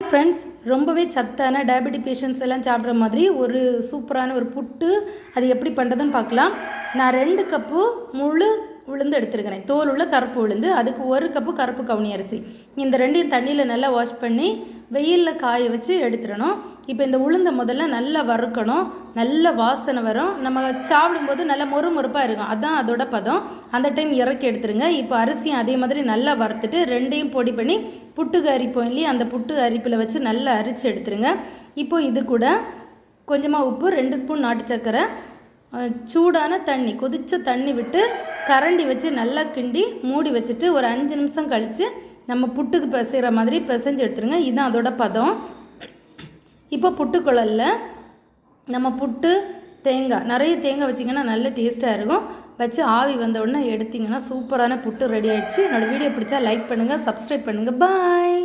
Friends, ரொம்பவே சத்தான diabetic patients எல்லாம் சாப்பிட்ற மாதிரி ஒரு சூப்பரான ஒரு புட்டு அது எப்படி பண்ணுறதுன்னு பார்க்கலாம். நான் 2 கப்பு முழு உளுந்து எடுத்துருக்கிறேன். தோல் உள்ள கருப்பு உளுந்து, அதுக்கு 1 கப்பு கருப்பு கவுனி அரிசி. இந்த ரெண்டையும் தண்ணியில் நல்லா வாஷ் பண்ணி வெயிலில் காய வச்சு எடுத்துடணும். இப்போ இந்த உளுந்தை முதல்ல நல்லா வறுக்கணும். நல்ல வாசனை வரும். நம்ம சாப்பிடும்போது நல்லா மொறுமொறுப்பாக இருக்கும். அதுதான் அதோட பதம். அந்த டைம் இறக்கி எடுத்துருங்க. இப்போ அரிசியும் அதே மாதிரி நல்லா வறுத்துட்டு ரெண்டையும் பொடி பண்ணி புட்டுக்கு அரிப்போம் இல்லையா, அந்த புட்டு அரிப்பில் வச்சு நல்லா அரிச்சு எடுத்துருங்க. இப்போ இது கூட கொஞ்சமாக உப்பு, 2 ஸ்பூன் நாட்டு சர்க்கரை, சூடான தண்ணி, கொதித்த தண்ணி விட்டு கரண்டி வச்சு நல்லா கிண்டி மூடி வச்சுட்டு ஒரு 5 நிமிஷம் கழித்து நம்ம புட்டுக்கு பிசைகிற மாதிரி பிசைஞ்சு எடுத்துருங்க. இதுதான் அதோட பதம். இப்போ புட்டுக்குழலில் நம்ம புட்டு தேங்காய், நிறைய தேங்காய் வச்சிங்கன்னா நல்ல டேஸ்ட்டாக இருக்கும். வச்சு ஆவி வந்த உடனே எடுத்திங்கன்னா சூப்பரான புட்டு ரெடி ஆகிடுச்சு. என்னோடய வீடியோ பிடிச்சா லைக் பண்ணுங்கள், சப்ஸ்கிரைப் பண்ணுங்கள். பாய்.